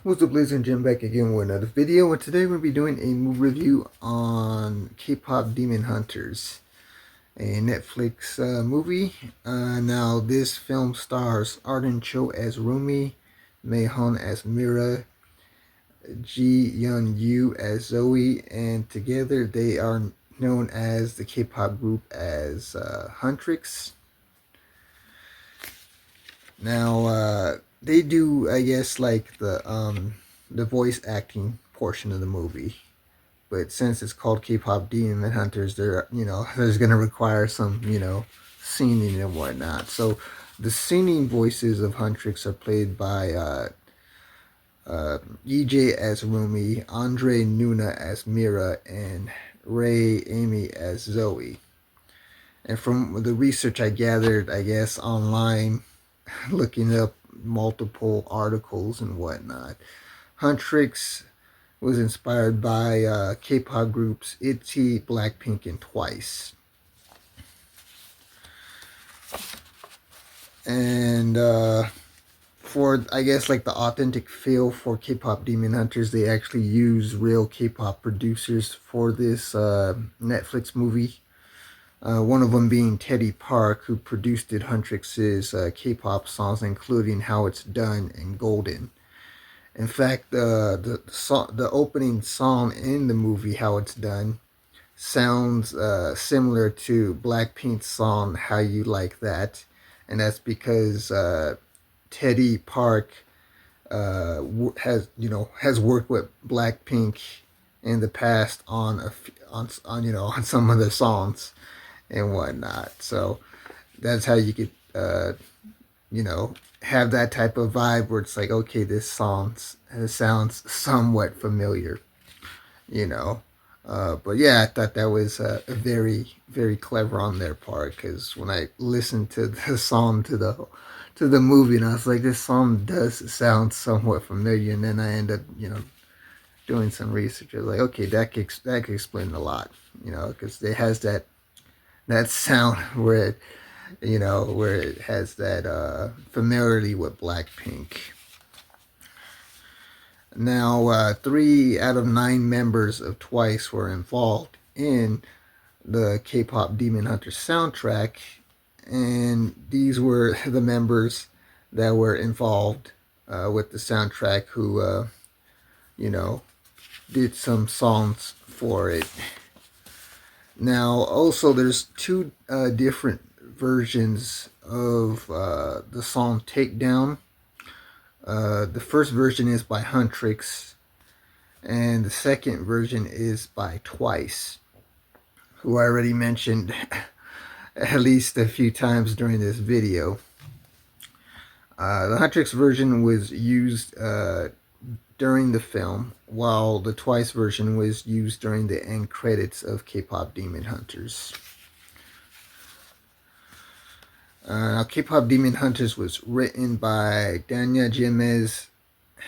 What's up, ladies and gentlemen, back again with another video, and today we'll be doing a movie review on Kpop Demon Hunters, a Netflix movie. Now, this film stars Arden Cho as Rumi, Hong as Mira, Ji-Young Yoo as Zoe, and together they are known as the K-pop group as Huntrix. Now, they do, I guess, like the voice acting portion of the movie. But since it's called K-pop Demon Hunters, there's gonna require some, singing and whatnot. So the singing voices of Huntrix are played by EJ as Rumi, Andre Nuna as Mira, and Ray Amy as Zoe. And from the research I gathered, I guess online, looking up multiple articles and whatnot, Huntrix was inspired by K-pop groups ITZY, Blackpink, and Twice. And for, I guess, like the authentic feel for K-pop Demon Hunters, they actually use real K-pop producers for this Netflix movie. One of them being Teddy Park, who produced Huntrix's K-pop songs, including How It's Done and Golden. In fact, the opening song in the movie, How It's Done, sounds similar to Blackpink's song, How You Like That. And that's because Teddy Park has worked with Blackpink in the past on on some of their songs and whatnot. So that's how you could have that type of vibe where it's like, okay, this sounds somewhat familiar, you know. But yeah, I thought that was very, very clever on their part, because when I listened to the song to the movie, and I was like, this song does sound somewhat familiar, and then I end up doing some research. I was like, okay, that could explain a lot, because it has that sound where it has that familiarity with Blackpink. Now, 3 out of 9 members of Twice were involved in the K-pop Demon Hunters soundtrack, and these were the members that were involved with the soundtrack who, did some songs for it. Now, also, there's 2 different versions of the song Takedown. The first version is by Huntrix, and the second version is by Twice, who I already mentioned at least a few times during this video. The Huntrix version was used during the film, while the Twice version was used during the end credits of K-pop Demon Hunters. Now, K-pop Demon Hunters was written by Danya Jemez,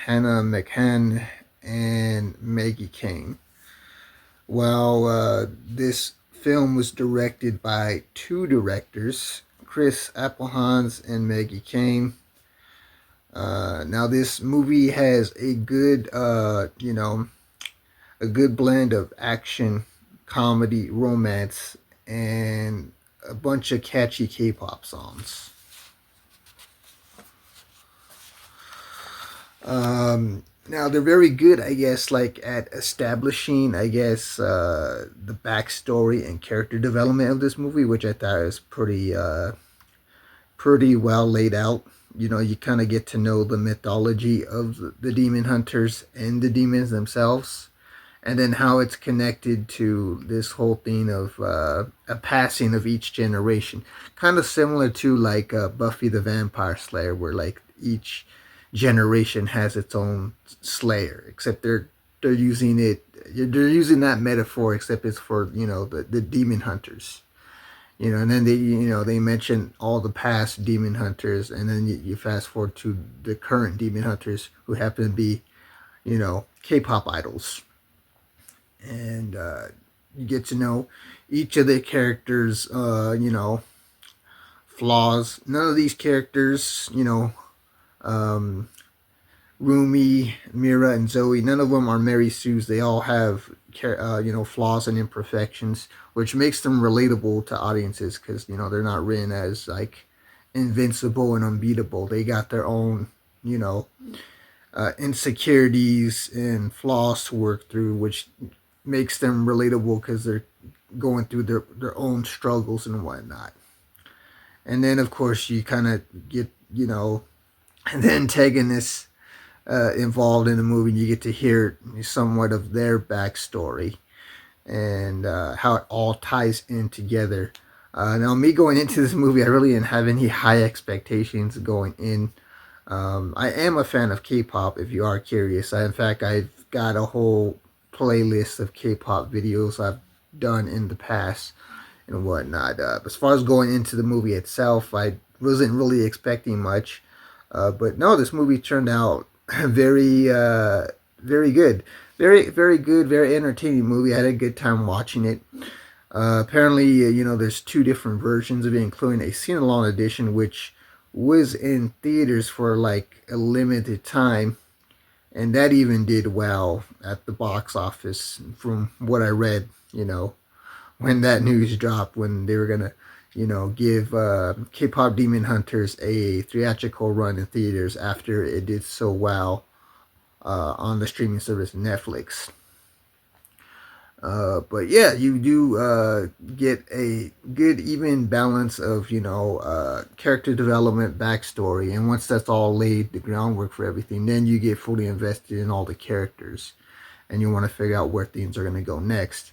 Hannah McCann, and Maggie Kane, while this film was directed by 2 directors, Chris Applehans and Maggie Kane. Now, this movie has a good, a good blend of action, comedy, romance, and a bunch of catchy K-pop songs. Now, they're very good, I guess, like at establishing, I guess, the backstory and character development of this movie, which I thought was pretty well laid out. You kind of get to know the mythology of the demon hunters and the demons themselves, and then how it's connected to this whole thing of a passing of each generation. Kind of similar to like Buffy the Vampire Slayer, where like each generation has its own slayer, except they're using that metaphor, except it's for the demon hunters. And then they mention all the past demon hunters, and then you fast forward to the current demon hunters, who happen to be K-pop idols. And you get to know each of the characters flaws. None of these characters Rumi, Mira, and Zoe. None of them are Mary Sue's. They all have flaws and imperfections, which makes them relatable to audiences because they're not written as like invincible and unbeatable. They got their own you know insecurities and flaws to work through, which makes them relatable because they're going through their own struggles and whatnot. And then, of course, you kind of get, the antagonists involved in the movie. You get to hear somewhat of their backstory and how it all ties in together. Now, me going into this movie, I really didn't have any high expectations going in. I am a fan of K-pop. If you are curious, in fact, I've got a whole playlist of K-pop videos I've done in the past and whatnot. As far as going into the movie itself, I wasn't really expecting much, but no, this movie turned out very good, very good, very entertaining movie. I had a good time watching it. Apparently, there's two different versions of it, including a sing-along edition, which was in theaters for like a limited time, and that even did well at the box office from what I read. When that news dropped, when they were gonna, give K-pop Demon Hunters a theatrical run in theaters after it did so well on the streaming service Netflix. But yeah, you do get a good even balance of character development, backstory, and once that's all laid the groundwork for everything, then you get fully invested in all the characters, and you want to figure out where things are going to go next.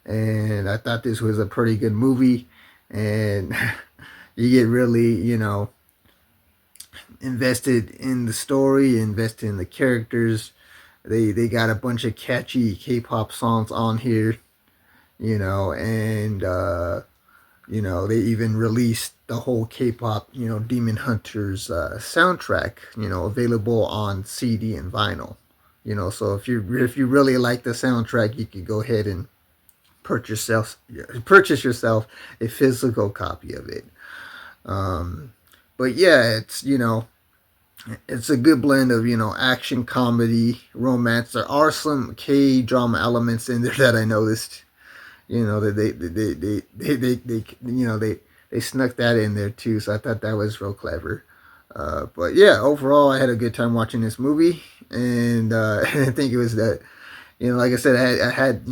And I thought this was a pretty good movie, and you get really invested in the story, invested in the characters. They got a bunch of catchy K-pop songs on here, and they even released the whole K-pop Demon Hunters soundtrack, available on CD and vinyl. So if you really like the soundtrack, you could go ahead and purchase yourself a physical copy of it. But yeah, it's a good blend of action, comedy, romance. There are some K drama elements in there that I noticed. That they snuck that in there too. So I thought that was real clever. But yeah, overall, I had a good time watching this movie, and I think it was that like I said, I had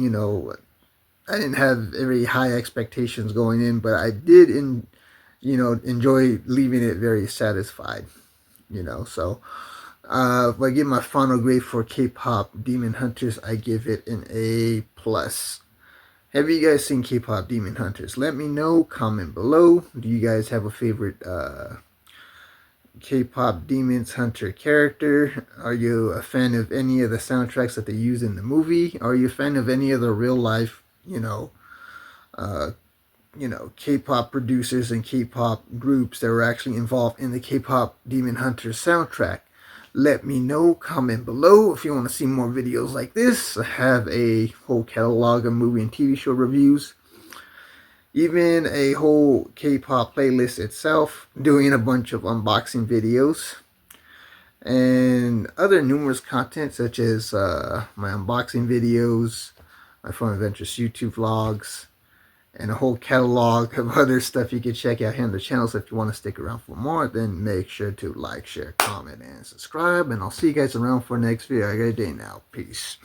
I didn't have very high expectations going in, but I did enjoy leaving it very satisfied. So if I give my final grade for K-pop Demon Hunters, I give it an A plus. Have you guys seen K-pop Demon Hunters? Let me know. Comment below. Do you guys have a favorite K-pop Demon Hunter character? Are you a fan of any of the soundtracks that they use in the movie? Are you a fan of any of the real life, uh, K-pop producers and K-pop groups that were actually involved in the K-pop Demon Hunters soundtrack? Let me know. Comment below if you want to see more videos like this. I have a whole catalog of movie and TV show reviews, even a whole K-pop playlist itself, doing a bunch of unboxing videos, and other numerous content such as my unboxing videos, my Fun Adventures YouTube vlogs, and a whole catalog of other stuff you can check out here on the channel. So if you want to stick around for more, then make sure to like, share, comment, and subscribe. And I'll see you guys around for the next video. Have a great day now. Peace.